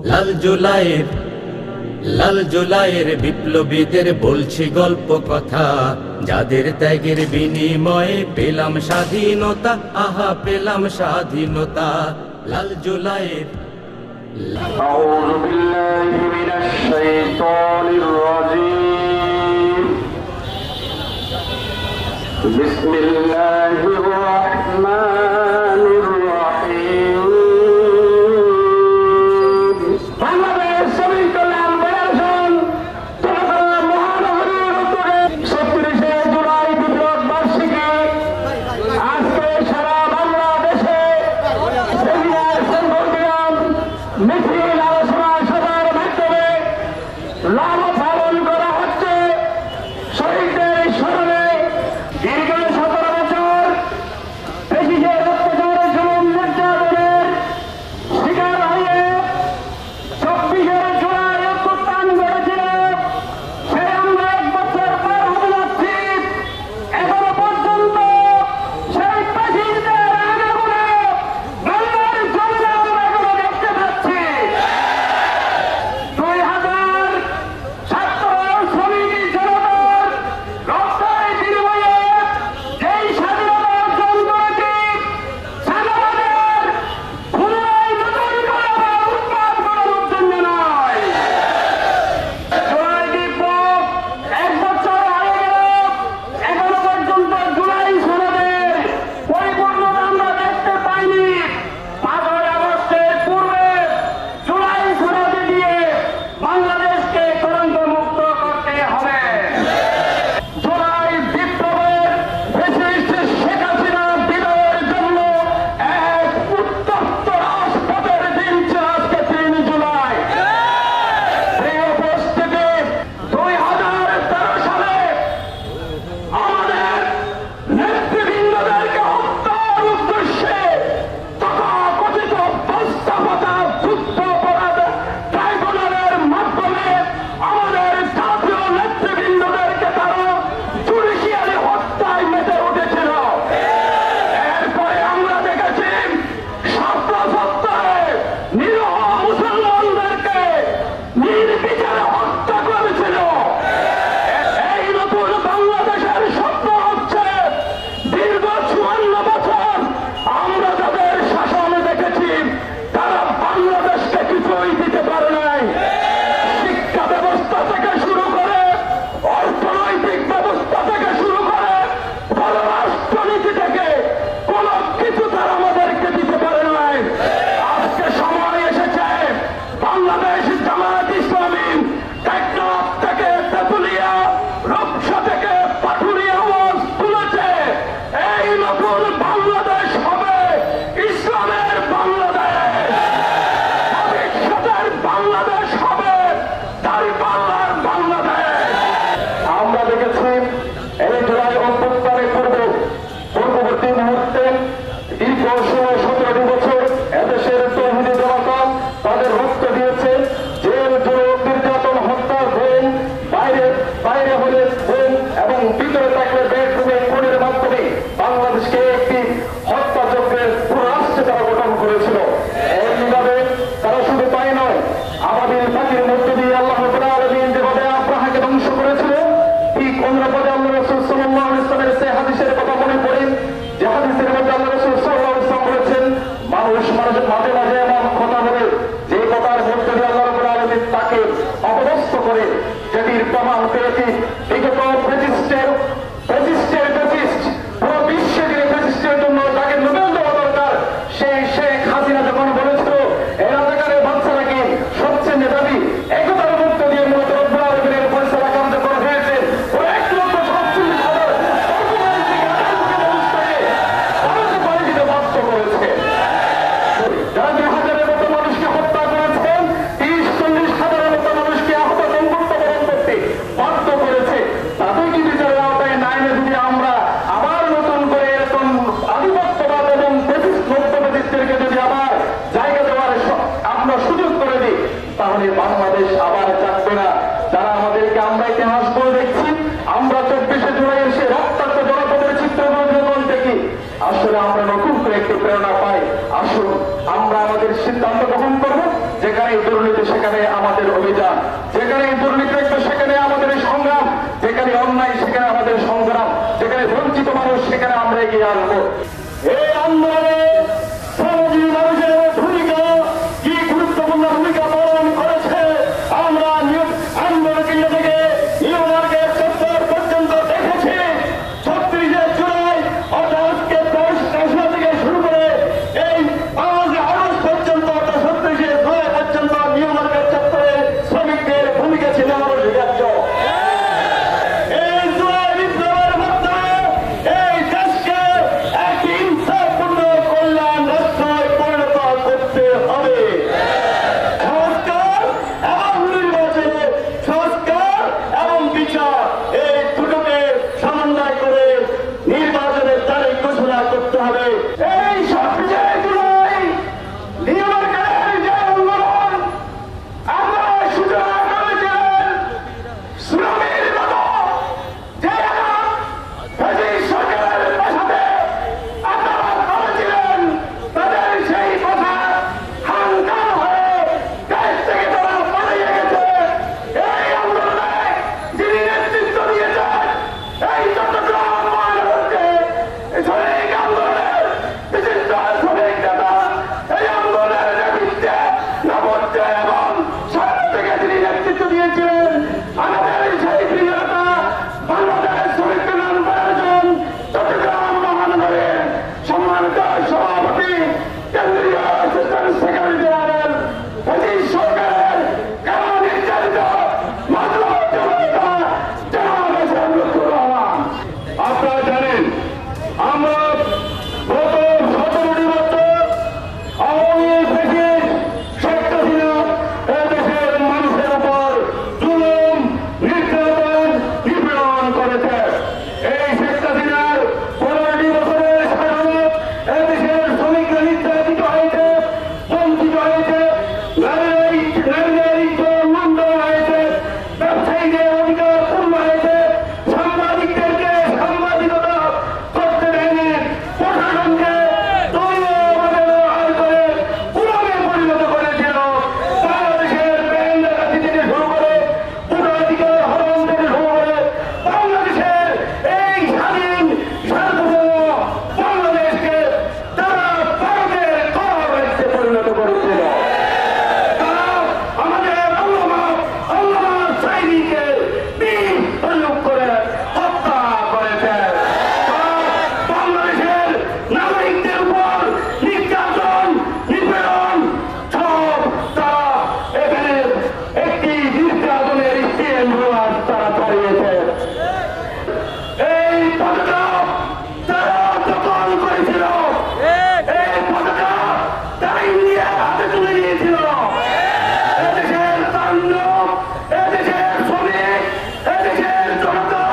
লাল জুলাইয়ের বিপ্লবীদের বলছি গল্প কথা, যাদের ত্যাগের বিনিময়ে পেলাম স্বাধীনতা, আহা পেলাম স্বাধীনতা। লাল জুলাইয়ের أعوذ بالله من الشيطان الرجيم. بسم الله الرحمن الرحيم. বাংলাদেশ শ্রমিক কল্যাণ ফেডারেশন চট্টগ্রাম মহানগরীর উদ্যোগে ৩৬শে জুলাই বিপ্লব বার্ষিকী আজকে সারা বাংলাদেশে সেমিনার সিম্পোজিয়াম মিছিল আলোচনা সভার মাধ্যমে লাভ পালন করা হচ্ছে। শহীদদের স্মরণে দীর্ঘ ১৭ বছর ব্রিটিশের অত্যাচার জুলুম নির্যাতনের শিকার হয়ে ২৪শে জুলাই অভ্যুত্থান ঘটেছিল। সে আমরা ১ বছর পার হতে যাচ্ছি, এখনো পর্যন্ত সেই ব্রিটিশদের আগুনে বাংলার জমিনে আমরা এখনো দেখতে পাচ্ছি। ২০০০ ছাত্র শ্রমিক জনতার রক্তের বিনিময়ে যেই স্বাধীনতা অর্জন করেছি, স্বাধীনতার পুনরায় নতুন করে আবার উৎপাদ করার জন্য নয়। জুলাই বিপ্লব ১ বছর হয়ে গেল, এখনো পর্যন্ত জুলাই সনদের পরিপূর্ণতা আমরা দেখতে পাইনি। ৫ই আগস্টের পূর্বে জুলাই সনদে দিয়ে বাংলাদেশকে কলঙ্ক মুক্ত করতে হবে। জুলাই বিপ্লবের ফ্যাসিস্ট শেখ হাসিনা বিদায়ের জন্য এক উত্তপ্ত রাজপথের দিন ছিল আজকে ৩ জুলাই। প্রিয় উপস্থিতি, ২০১৩ সালে আমাদের নেতৃবৃন্দদেরকে হত্যার উদ্দেশ্যে তথাকথিত বাস্তবতা যুদ্ধাপরাধ ট্রাইব্যুনালের মাধ্যমে আমাদের জাতীয় নেতৃবৃন্দদেরকে তারা জুডিশিয়ারি হত্যায় মেতে উঠেছিল। এরপরে আমরা দেখেছি ৭ সপ্তাহে নিরীহ মুসলমানদেরকে নির্বিচারে হত্যা করেছিল। এই নতুন বাংলাদেশের স্বপ্ন হচ্ছে দীর্ঘ ৫৪ বছর আমরা যাদের শাসনে দেখেছি, তারা বাংলাদেশকে কিছুই দিতে পারে নাই। শিক্ষা ব্যবস্থা থেকে শুরু করে, অর্থনৈতিক ব্যবস্থা থেকে শুরু করে, পররাষ্ট্রনীতি থেকে কোনো কিছু তারা আমাদেরকে দিতে পারে নাই। আজকে সময় এসেছে বাংলাদেশ জামায়াত ইসলামী টেকনাফ থেকে তেঁতুলিয়া, রূপসা থেকে পাটুরিয়া আওয়াজ তুলেছে। এই নতুন বাংলাদেশ হবে ইসলামের বাংলাদেশ, ভবিষ্যতের বাংলাদেশ হবে দাঁড়িপাল্লার বাংলাদেশ। আমরা দেখেছি এই জুলাই অভ্যুত্থানের পূর্ববর্তী মুহূর্তে দীর্ঘ ১৬-১৭ বছর এদেশের তৌহিদি জনতা তাদের রক্ত দিয়েছে। জেল, জুলুম, নির্যাতন, হত্যা, গুম, বাইরে হলে গুম এবং ভিতরে থাকলে বেডরুমে খুনের মাধ্যমে বাংলাদেশকে একটি হত্যাযজ্ঞের পুরো রাষ্ট্রে তারা গঠন করেছিল। এমনিভাবে তারা শুধু তাই নয়, আমাদের পাখির মধ্য দিয়ে আল্লাহ রাব্বুল আলামিন যেভাবে আব্রাহাকে ধ্বংস করেছিল, ঠিক অন্য পদে আল্লাহ রাসূল সাল্লাল্লাহু আলাইহি ওয়াসাল্লামের সেই হাদিসের কথা মনে পড়ে, যে হাদিসের মধ্যে আল্লাহ রাসূল সাল্লাল্লাহু আলাইহি ওয়াসাল্লাম বলেছেন, মানুষের মাঝে মাঝে এমন কথা বলে যে কথার মধ্যে দিয়ে আল্লাহ রাব্বুল আলামিন তাকে অপদস্থ করে, যেটির প্রমাণ পেয়েছি বিগত পুরো বিশ্বে যে ফ্যাসিস্টের জন্য তাকে নোবেল দেওয়া দরকার, সেই শেখ হাসিনা যখন বলেছিল এই রাজাকারের বাচ্চারা কি সবচেয়ে মেধাবী, একতার মধ্য দিয়ে মূলত রব্বুল আলামিনের ফয়সালা কার্যকর হয়েছে। ও ১,৪৭,০০০ ভারতে পাড়ি দিতে বাধ্য করেছে। যারা ২,০০০-এর মতো মানুষকে হত্যা করেছেন, ৩০-৪০ হাজারের মতো মানুষকে আহত সংযুক্ত বরণ করতে বাধ্য করেছে। তাদের কি বিচারের আওতায় নাই না? যদি আমরা আবার নতুন করে এরকম আধিপত্যবাদ এবং নব্যপ্রতিষ্ঠাকে যদি আবার জায়গা দেওয়ার আমরা সুযোগ করে দিই, তাহলে বাংলাদেশ আবার জাগবে না। যারা আমাদেরকে, আমরা ইতিহাস বলে দেখছি, আমরা ২৪শে জুলাই এসে রক্তাক্ত জনপদের চিত্রগুলো যখন দেখি, আসলে আমরা নতুন করে একটি প্রেরণা পাই। আসুন আমরা আমাদের সিদ্ধান্ত গ্রহণ করবো। যেখানে দুর্নীতি সেখানে আমাদের অভিযান, যেখানে দুর্নীতিগ্রস্ত সেখানে আমাদের সংগ্রাম, যেখানে অন্যায় সেখানে আমাদের সংগ্রাম, যেখানে বঞ্চিত মানুষ সেখানে আমরা এগিয়ে আসবো। এই আন্দোলনে শ্রমজীবী মানুষের ভূমিকা কি গুরুত্বপূর্ণ ভূমিকা পালন করেছে আমরা আন্দোলন কেন্দ্র থেকে নিউ মার্কেট চত্বর পর্যন্ত দেখেছি। 36শে জুলাই অর্থাৎ আজকে 10টা থেকে শুরু করে এই 5 আগস্ট পর্যন্ত অর্থাৎ 36শে জুলাই পর্যন্ত নিউ মার্কেট চত্বরে শ্রমিকদের ভূমিকা ছিল অনস্বীকার্য। এই জুলাই বিপ্লবের মাধ্যমে এই দেশকে একটি ইনসাফপূর্ণ কল্যাণ রাষ্ট্রে পরিণত করতে হবে। সংস্কার এবং নির্বাচনে সংস্কার এবং বিচার এই দুটোকে সমন্বয় করে নির্বাচনের তারিখ ঘোষণা করতে হবে। এই 26শে জুলাই নিউ মার্কেটের যে আন্দোলন আমরা সূচনা করেছিলেন শ্রমের মতো যে সরকারের পাশাতে আপনারা করেছিলেন তাদের সেই কথা হাঙ্গাম হয়ে দেশ থেকে তারা পালিয়ে গেছে। এই আন্দোলনে যিনি নেতৃত্ব দিয়েছেন এই চট্টগ্রাম মহানগরকে শ্রমিক আন্দোলনের বিশিষ্ট শ্রমিক নেতা, এই আন্দোলনের নেতৃত্বে নবদ্য এবং সারা থেকে যিনি নেতৃত্ব দিয়েছিলেন আমাদের সেই প্রিয় নেতা বাংলাদেশ শ্রমিক কল্যাণ ফেডারেশন চট্টগ্রাম মহানগরের সম্মানিত সভাপতি কেন্দ্রীয় অ্যাসিস্ট্যান্ট সেক্রেটারি জেনারেল ব্রিটিশ সরকারের কারা নির্যাতিত মাজলুম জনতা জনাব এসএম লুৎফুর রহমান। আপনারা জানেন আমরা গত 17টি বছর আওয়ামী ব্রিটিশ শেখ হাসিনা দেশের মানুষের উপর জুলুম নির্যাতন নিপীড়ন করেছে। এই শেখ হাসিনার 15টি বছরের শাসনে দেশের শ্রমিকরা নির্যাতিত হয়েছে, বঞ্চিত হয়েছে, নারীদের ইজ্জত লুণ্ঠন হয়েছে, ব্যবসায়ীদের অধিকার পূর্ণ হয়েছে, সাংবাদিকদেরকে সাংবাদিকতা করতে দেয়নি, প্রশাসনকে দলীয়ভাবে ব্যবহার করে গুলামে পরিণত করেছিল। বাংলাদেশের ব্যাংক ডাকাতি থেকে শুরু করে ভোটাধিকার হরণ থেকে শুরু করে বাংলাদেশের এই স্বাধীন সার্বভৌম বাংলাদেশকে তারা ভারতের রাজ্যে পরিণত করেছিল। তারা আমাদের আল্লামা সাইদিকে বিষ প্রয়োগ করে হত্যা করেছে। তারা বাংলাদেশের নাগরিকদের উপর নির্যাতন নিপীড়ন সব তারা এখানে একটি নির্যাতনের স্টেন তারা চালিয়েছে। এই পতাকা তারা দখল করেছিল, এই পতাকা তারা ইন্ডিয়ার হাতে তুলে নিয়েছিল। এদেশের তাণ্ডব, এদেশের শ্রমিক, এদেশের জনতা,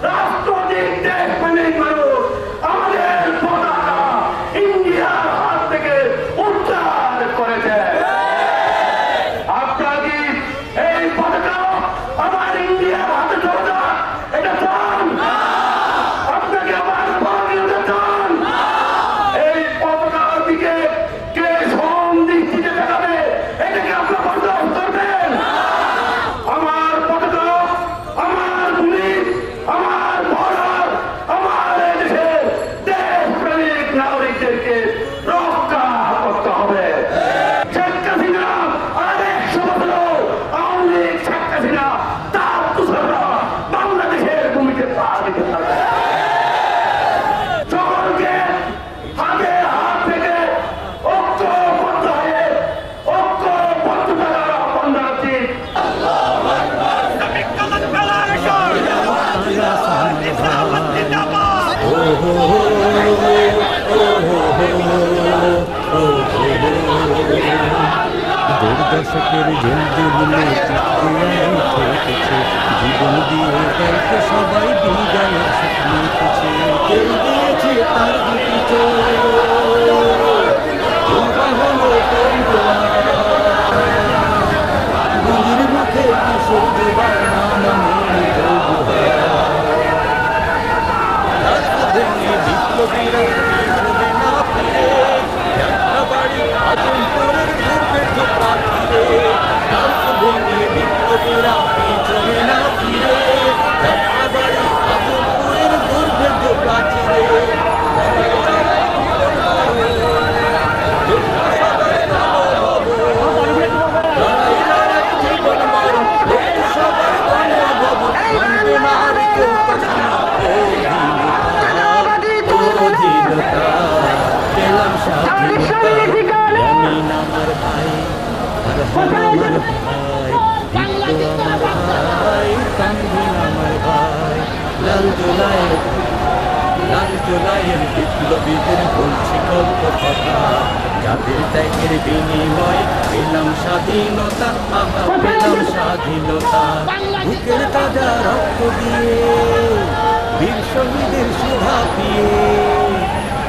রাষ্ট্রপতির দেশপ্রেমিক মানুষ আমাদের পতাকা ইন্ডিয়ার হাত থেকে উদ্ধার করেছে। আপনারা কি এই পতাকা আমার ইন্ডিয়ার হাতে চলে যাক এটা চান? আপনাকে আমার ভারতীয়দের চান? এই পতাকার দিকে কে সম দৃষ্টিতে দেখাবে এটাকে আপনারা বরদাস্ত করবেন? আমার পতাকা, আমার পুলিশ, আমার বর্ডার, আমার এদেশের দেশপ্রেমিক নাগরিকদেরকে রক্ষা করতে হবে। শেখ হাসিনা আর 100 বছর আওয়ামী লীগ শেখ হাসিনা তার দোসররা বাংলাদেশের ভূমিতে পা দিতে থাকবে। সকলকে হাতে হাত থেকে ঐক্যবদ্ধ হয়ে ঐক্যবদ্ধতার আহ্বান জানাচ্ছি। দুর্দশকের জলদিগুলো থেকেছে, জীবন দিয়ে গল্প সবাই বিদায়ের স্বপ্ন লিখেছে। কেউ দিয়েছে তার দুটি চোখ, কোনটা হলো পরিবার। গুলির মুখে কি সহ্য বানা নামে রাজপথে বিপ্লবীরা পিছনে না ফিরে, একটা বাড়ি আতঙ্কের ঘুরবে তো প্রার্থী ভাই, দীপ্ত আমার ভাই, কাঙ্গুল আমার ভাই। লাল জুলাইয়ের বিপ্লবীদের বলছি গল্প কথা, যাদের ত্যাগের বিনিময় পেলাম স্বাধীনতা, আহা পেলাম স্বাধীনতা। বুকের তাজা রক্ত দিয়ে বীর শহীদের সুধা পিয়ে,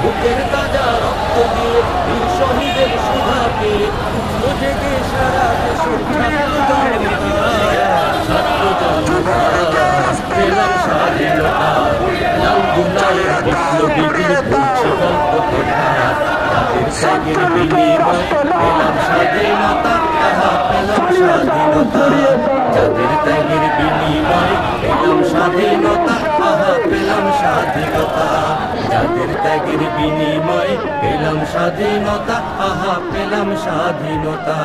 বুকের তাজা রক্ত দিয়ে বীর শহীদের সুধা পেয়ে উঠল জেগে সারা দেশের ছাত্র জনতা, পেলাম স্বাধীনতা। লাল জুলাইয়ের বিপ্লবীদের বলছি গল্প কথা, যাদের ত্যাগের বিনিময় পেলাম স্বাধীনতা, আহা পেলাম স্বাধীনতা। যাদের ত্যাগের বিনিময় পেলাম স্বাধীনতা, আহা পেলাম স্বাধীনতা। যাদের ত্যাগের বিনিময় পেলাম স্বাধীনতা, আহা পেলাম স্বাধীনতা।